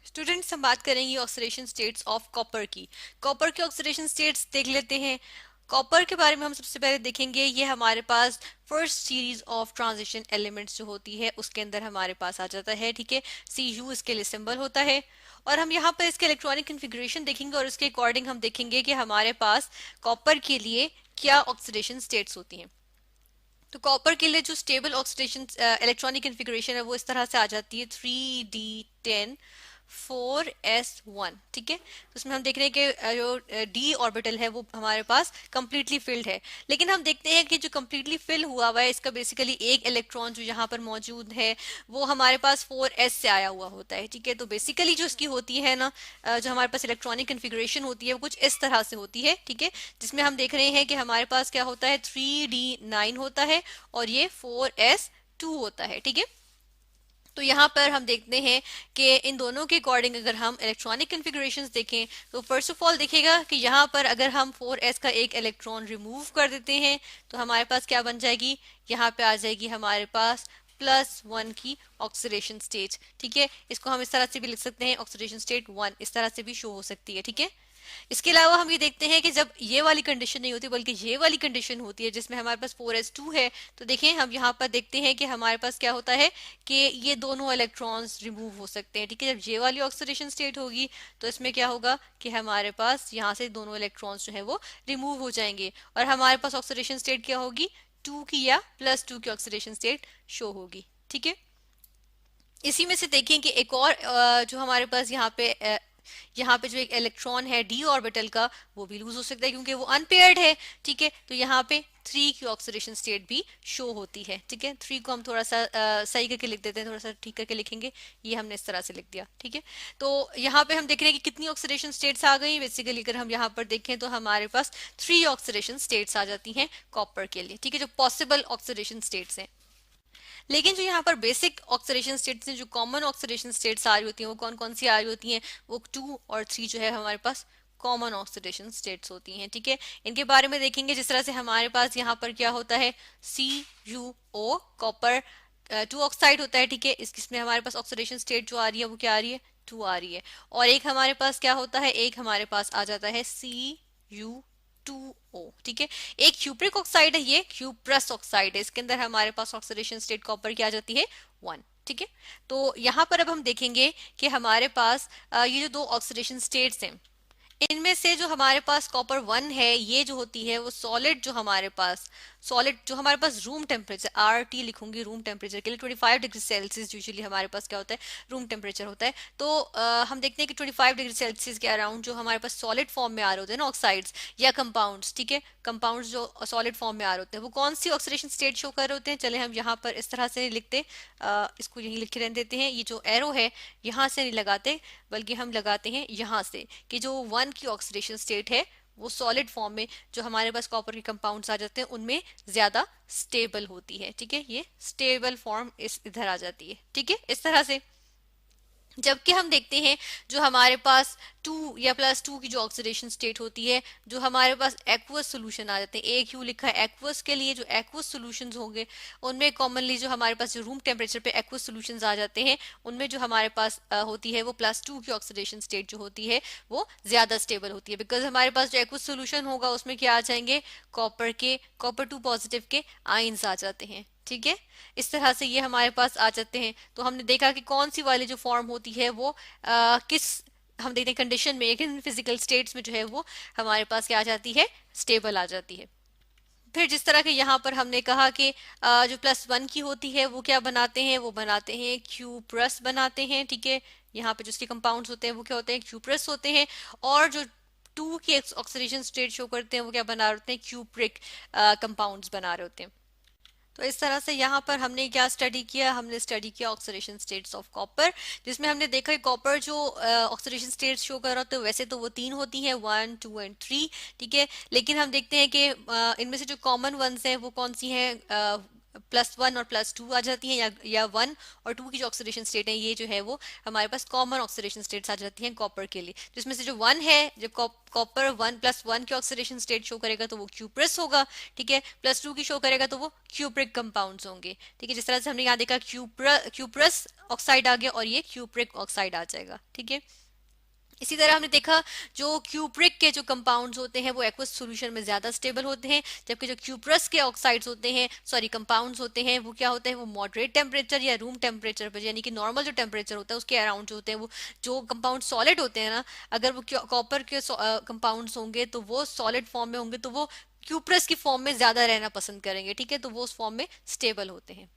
Students, हम बात करेंगे ऑक्सीडेशन स्टेट्स ऑफ कॉपर की। कॉपर के ऑक्सीडेशन स्टेट्स देख लेते हैं। कॉपर के बारे में हम सबसे पहले देखेंगे, ये हमारे पास first series of transition elements जो होती है उसके अंदर हमारे पास आ जाता है। ठीक है, Cu इसके लिए सिंबल होता है। और हम यहाँ पर इसके इलेक्ट्रॉनिक कन्फिग्रेशन देखेंगे और उसके अकॉर्डिंग हम देखेंगे कि हमारे पास कॉपर के लिए क्या ऑक्सीडेशन स्टेट्स होती हैं। तो कॉपर के लिए जो स्टेबल ऑक्सीडेशन इलेक्ट्रॉनिक कन्फिग्रेशन है वो इस तरह से आ जाती है 3d10 4s1। ठीक है, तो उसमें हम देख रहे हैं कि जो डी ऑर्बिटल है वो हमारे पास कंप्लीटली फिल्ड है। लेकिन हम देखते हैं कि जो कंप्लीटली फिल हुआ हुआ है इसका बेसिकली एक इलेक्ट्रॉन जो यहाँ पर मौजूद है वो हमारे पास 4s से आया हुआ होता है। ठीक है, तो बेसिकली जो इसकी होती है ना, जो हमारे पास इलेक्ट्रॉनिक कन्फिग्रेशन होती है वो कुछ इस तरह से होती है। ठीक है, जिसमें हम देख रहे हैं कि हमारे पास क्या होता है 3d9 होता है और ये 4s2 होता है। ठीक है, तो यहाँ पर हम देखते हैं कि इन दोनों के अकॉर्डिंग अगर हम इलेक्ट्रॉनिक कन्फिग्रेशंस देखें तो फर्स्ट ऑफ ऑल देखिएगा कि यहाँ पर अगर हम 4s का एक इलेक्ट्रॉन रिमूव कर देते हैं तो हमारे पास क्या बन जाएगी, यहाँ पे आ जाएगी हमारे पास +1 की ऑक्सीडेशन स्टेट। ठीक है, इसको हम इस तरह से भी लिख सकते हैं, ऑक्सीडेशन स्टेट 1 इस तरह से भी शो हो सकती है। ठीक है, इसके अलावा हम ये देखते हैं कि जब ये वाली कंडीशन नहीं होती बल्कि ये वाली कंडीशन होती है जिसमें हमारे पास 4s2 है, तो देखें हम यहाँ पर देखते हैं कि हमारे पास क्या होता है कि ये दोनों इलेक्ट्रॉन्स रिमूव हो सकते हैं। ठीक है, जब ये वाली ऑक्सीडेशन स्टेट होगी तो इसमें क्या होगा कि हमारे पास यहाँ से दोनों इलेक्ट्रॉन्स जो है वो रिमूव हो जाएंगे और हमारे पास ऑक्सीडेशन स्टेट क्या होगी, 2 की या +2 की ऑक्सीडेशन स्टेट शो होगी। ठीक है, इसी में से देखें कि एक और जो हमारे पास यहाँ पे जो एक इलेक्ट्रॉन है डी ऑर्बिटल का वो भी लूज हो सकता है क्योंकि वो अनपेयर्ड है। ठीक है, तो यहाँ पे 3 की ऑक्सीडेशन स्टेट भी शो होती है। ठीक है, 3 को हम थोड़ा सा सही करके लिख देते हैं, थोड़ा सा ठीक करके लिखेंगे, ये हमने इस तरह से लिख दिया। ठीक है, तो यहाँ पे हम देख रहे हैं कि कितनी ऑक्सीडेशन स्टेट्स आ गई। बेसिकली अगर हम यहाँ पर देखें तो हमारे पास 3 ऑक्सीडेशन स्टेट्स आ जाती हैं कॉपर के लिए। ठीक है, जो पॉसिबल ऑक्सीडेशन स्टेट्स हैं। लेकिन जो यहाँ पर बेसिक ऑक्सीडेशन स्टेट्स हैं, जो कॉमन ऑक्सीडेशन स्टेट्स आ रही होती हैं वो कौन कौन सी आ रही होती हैं, वो 2 और 3 जो है हमारे पास कॉमन ऑक्सीडेशन स्टेट्स होती हैं। ठीक है, इनके बारे में देखेंगे जिस तरह से हमारे पास यहाँ पर क्या होता है CuO कॉपर 2 ऑक्साइड होता है। ठीक है, इसमें हमारे पास ऑक्सीडेशन स्टेट जो आ रही है वो क्या आ रही है, 2 आ रही है। और एक हमारे पास क्या होता है, एक हमारे पास आ जाता है Cu2O। ठीक है, एक क्यूप्रिक ऑक्साइड है, ये क्यूप्रस ऑक्साइड है, इसके अंदर हमारे पास ऑक्सीडेशन स्टेट कॉपर की आ जाती है 1। ठीक है, तो यहाँ पर अब हम देखेंगे कि हमारे पास ये जो दो ऑक्सीडेशन स्टेट्स हैं इनमें से जो हमारे पास कॉपर 1 है ये जो होती है वो सॉलिड जो हमारे पास रूम टेम्परेचर RT लिखूंगी रूम टेम्परेचर के लिए 25 डिग्री सेल्सियस यूजुअली हमारे पास क्या होता है, रूम टेम्परेचर होता है। तो हम देखते हैं कि 25 डिग्री सेल्सियस के अराउंड जो हमारे पास सॉलिड फॉर्म में आ रहे होते हैं ना ऑक्साइड्स या कंपाउंड्स। ठीक है, कंपाउंड्स जो सॉलिड फॉर्म में आ रहे होते हैं वो कौन सी ऑक्सीडेशन स्टेट शो कर रहे होते हैं, चले हम यहाँ पर इस तरह से लिखते, इसको यहीं लिख के रहने देते हैं। ये जो एरो है यहाँ से नहीं लगाते बल्कि हम लगाते हैं यहाँ से, कि जो 1 की ऑक्सीडेशन स्टेट है वो सॉलिड फॉर्म में जो हमारे पास कॉपर के कंपाउंड्स आ जाते हैं उनमें ज्यादा स्टेबल होती है। ठीक है, ये स्टेबल फॉर्म इस इधर आ जाती है। ठीक है, इस तरह से। जबकि हम देखते हैं जो हमारे पास 2 या +2 की जो ऑक्सीडेशन स्टेट होती है, जो हमारे पास एक्वस सोल्यूशन आ जाते हैं, AQ लिखा है एक्वस के लिए, जो एक्वस सोल्यूशंस होंगे उनमें कॉमनली जो हमारे पास जो रूम टेम्परेचर पे एक्वस सोल्यूशंस आ जाते हैं उनमें जो हमारे पास होती है वो +2 की ऑक्सीडेशन स्टेट जो होती है वो ज्यादा स्टेबल होती है। बिकॉज हमारे पास जो एक्वस सोल्यूशन होगा उसमें क्या आ जाएंगे, कॉपर 2 पॉजिटिव के आयंस आ जाते हैं। ठीक है, इस तरह से ये हमारे पास आ जाते हैं। तो हमने देखा कि कौन सी वाली जो फॉर्म होती है वो किस, हम देखते हैं कंडीशन में, एक फिजिकल स्टेट्स में जो है वो हमारे पास क्या आ जाती है, स्टेबल आ जाती है। फिर जिस तरह के यहाँ पर हमने कहा कि जो +1 की होती है वो क्या बनाते हैं, वो बनाते हैं क्यूप्रस बनाते हैं। ठीक है, यहाँ पे जो उसके कंपाउंड्स होते हैं वो क्या होते हैं, क्यूप्रस होते हैं। और जो 2 की ऑक्सीडेशन स्टेट शो करते हैं वो क्या बना रहे होते हैं, क्यूप्रिक कंपाउंड्स बना रहे होते हैं। तो इस तरह से यहाँ पर हमने क्या स्टडी किया, हमने स्टडी किया ऑक्सीडेशन स्टेट्स ऑफ कॉपर, जिसमें हमने देखा कि कॉपर जो ऑक्सीडेशन स्टेट्स शो कर रहा होता है वैसे तो वो 3 होती हैं, 1, 2 एंड 3। ठीक है, लेकिन हम देखते हैं कि इनमें से जो कॉमन वंस हैं वो कौन सी हैं, +1 और +2 आ जाती हैं, या 1 और 2 की जो ऑक्सीडेशन स्टेट है ये जो है वो हमारे पास कॉमन ऑक्सीडेशन स्टेट्स आ जाती हैं कॉपर के लिए। जिसमें से जो 1 है, जब कॉपर 1+1 की ऑक्सीडेशन स्टेट शो करेगा तो वो क्यूप्रस होगा, ठीक है। +2 की शो करेगा तो वो क्यूप्रिक कंपाउंड्स होंगे, ठीक है। जिस तरह से हमने यहाँ देखा क्यूप्रस ऑक्साइड आ गया और ये क्यूप्रिक ऑक्साइड आ जाएगा, ठीक है। इसी तरह हमने देखा जो क्यूप्रिक के जो कंपाउंड्स होते हैं वो एक्वस सॉल्यूशन में ज्यादा स्टेबल होते हैं, जबकि जो क्यूप्रस के ऑक्साइड्स होते हैं, सॉरी कंपाउंड्स होते हैं, वो क्या होते हैं, वो मॉडरेट टेम्परेचर या रूम टेम्परेचर पर, यानी कि नॉर्मल जो टेम्परेचर होता है उसके अराउंड जो होते हैं, वो जो कंपाउंड सॉलिड होते हैं ना, अगर वो कॉपर के कंपाउंड्स होंगे तो वो सॉलिड फॉर्म में होंगे तो वो क्यूप्रस की फॉर्म में ज्यादा रहना पसंद करेंगे, ठीक है, तो वो उस फॉर्म में स्टेबल होते हैं।